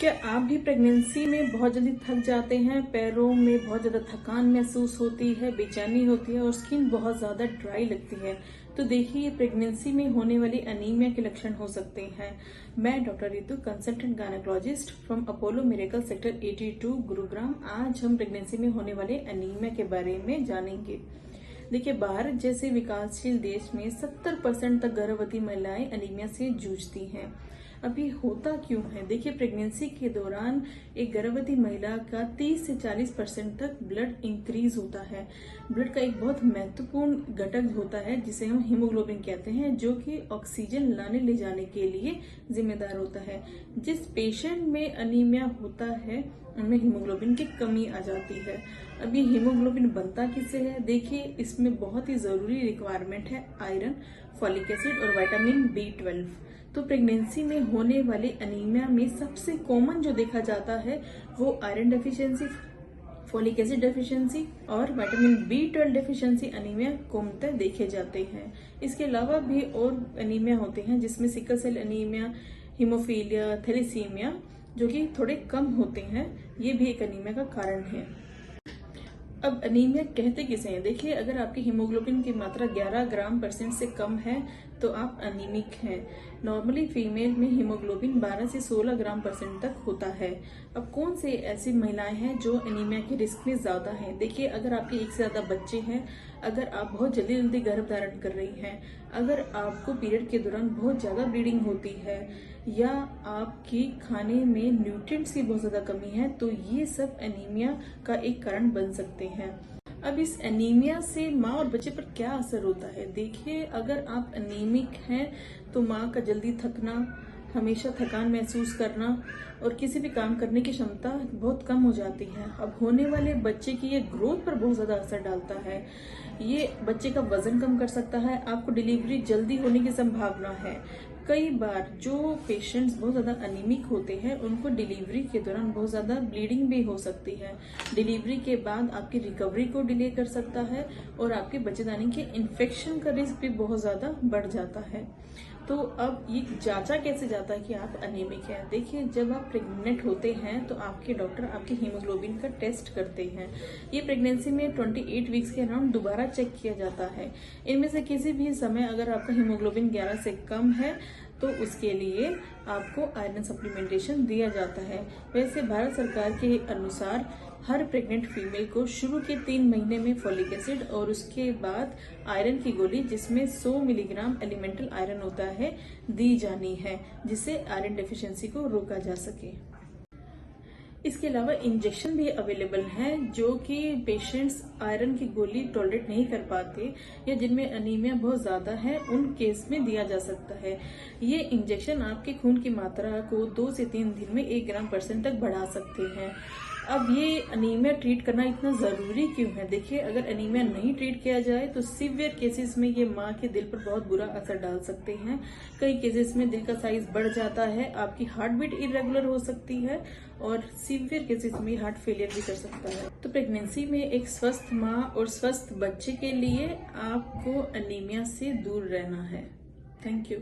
क्या आप भी प्रेगनेंसी में बहुत जल्दी थक जाते हैं, पैरों में बहुत ज़्यादा थकान महसूस होती है, बेचैनी होती है और स्किन बहुत ज़्यादा ड्राई लगती है? तो देखिए, ये प्रेगनेंसी में होने वाली अनीमिया के लक्षण हो सकते हैं। मैं doctor Ritu, consultant gynaecologist from Apollo medical sector 82 Gurugram. आज हम प्रेगनेंसी में होने वाले अनीमिया के बारे में जानेंगे। देखिए, भारत जैसे विकासशील देश में 70% तक गर्भवती महिलाएं अनीमिया से जूझती हैं। अभी होता क्यों है? देखिए, प्रेगनेंसी के दौरान एक गर्भवती महिला का 30 से 40% तक ब्लड इंक्रीज होता है। ब्लड का एक बहुत महत्वपूर्ण घटक होता है जिसे हम हीमोग्लोबिन कहते हैं, जो कि ऑक्सीजन लाने ले जाने के लिए जिम्मेदार होता है। जिस पेशेंट में अनीमिया होता है उनमें हीमोग्लोबिन की कमी आ जाती है। अब ये हीमोग्लोबिन बनता किससे है? देखिए, इसमें बहुत ही जरूरी रिक्वायरमेंट है आयरन, फॉलिक एसिड और विटामिन B12। तो प्रेगनेंसी में होने वाले अनीमिया में सबसे कॉमन जो देखा जाता है वो iron deficiency, folic acid deficiency और विटामिन B12 डेफिशिएंसी अनीमिया कॉमनतः देखे जाते हैं। इसके अलावा भी और अनीमिया होते हैं जिसमें sickle cell anaemia, haemophilia, thalassaemia जो कि थोड़े कम होते हैं। ये भी एक अनीमिया का कारण है। अब अनीमिया कहते किसे हैं? देखिए, अगर आपकी हीमोग्लोबिन की मात्रा 11 ग्राम % से कम है तो आप अनीमिक हैं। नॉर्मली फीमेल में हीमोग्लोबिन 12 से 16 ग्राम % तक होता है। अब कौन से ऐसी महिलाएं हैं जो अनीमिया के रिस्क में ज्यादा हैं? देखिए, अगर आपके एक से ज्यादा बच्चे हैं, अगर आप बहुत जल्दी जल्दी गर्भ धारण कर रही हैं, अगर आपको पीरियड के दौरान बहुत ज्यादा ब्लीडिंग होती है या आपकी खाने में न्यूट्रिएंट्स की बहुत ज्यादा कमी है, तो ये सब अनीमिया का एक कारण बन सकते हैं। अब इस एनीमिया से माँ और बच्चे पर क्या असर होता है? देखिए, अगर आप अनीमिक हैं तो माँ का जल्दी थकना, हमेशा थकान महसूस करना और किसी भी काम करने की क्षमता बहुत कम हो जाती है। अब होने वाले बच्चे की ये ग्रोथ पर बहुत ज्यादा असर डालता है। ये बच्चे का वजन कम कर सकता है, आपको डिलीवरी जल्दी होने की संभावना है। कई बार जो पेशेंट्स बहुत ज्यादा अनीमिक होते हैं उनको डिलीवरी के दौरान बहुत ज्यादा ब्लीडिंग भी हो सकती है। डिलीवरी के बाद आपकी रिकवरी को डिले कर सकता है और आपके बच्चेदानी के इन्फेक्शन का रिस्क भी बहुत ज्यादा बढ़ जाता है। तो अब ये जांचा कैसे जाता है कि आप अनीमिक हैं? देखिए, जब आप प्रेग्नेंट होते हैं तो आपके डॉक्टर आपके हीमोग्लोबिन का टेस्ट करते हैं। ये प्रेगनेंसी में 28 वीक्स के अराउंड दोबारा चेक किया जाता है। इनमें से किसी भी समय अगर आपका हीमोग्लोबिन 11 से कम है तो उसके लिए आपको आयरन सप्लीमेंटेशन दिया जाता है। वैसे भारत सरकार के अनुसार हर प्रेग्नेंट फीमेल को शुरू के 3 महीने में फॉलिक एसिड और उसके बाद आयरन की गोली जिसमें 100 मिलीग्राम एलिमेंटल आयरन होता है दी जानी है, जिससे आयरन डेफिशिएंसी को रोका जा सके। इसके अलावा इंजेक्शन भी अवेलेबल हैं जो कि पेशेंट्स आयरन की गोली टॉलरेट नहीं कर पाते या जिनमें अनीमिया बहुत ज्यादा है उन केस में दिया जा सकता है। ये इंजेक्शन आपके खून की मात्रा को 2 से 3 दिन में 1 ग्राम % तक बढ़ा सकते हैं। अब ये अनीमिया ट्रीट करना इतना जरूरी क्यों है? देखिए, अगर अनीमिया नहीं ट्रीट किया जाए तो सीवियर केसेस में ये माँ के दिल पर बहुत बुरा असर डाल सकते हैं। कई केसेस में दिल का साइज बढ़ जाता है, आपकी हार्ट बीट इरेगुलर हो सकती है और सीवियर केसेस में हार्ट फेलियर भी कर सकता है। तो प्रेगनेंसी में एक स्वस्थ माँ और स्वस्थ बच्चे के लिए आपको अनीमिया से दूर रहना है। Thank you.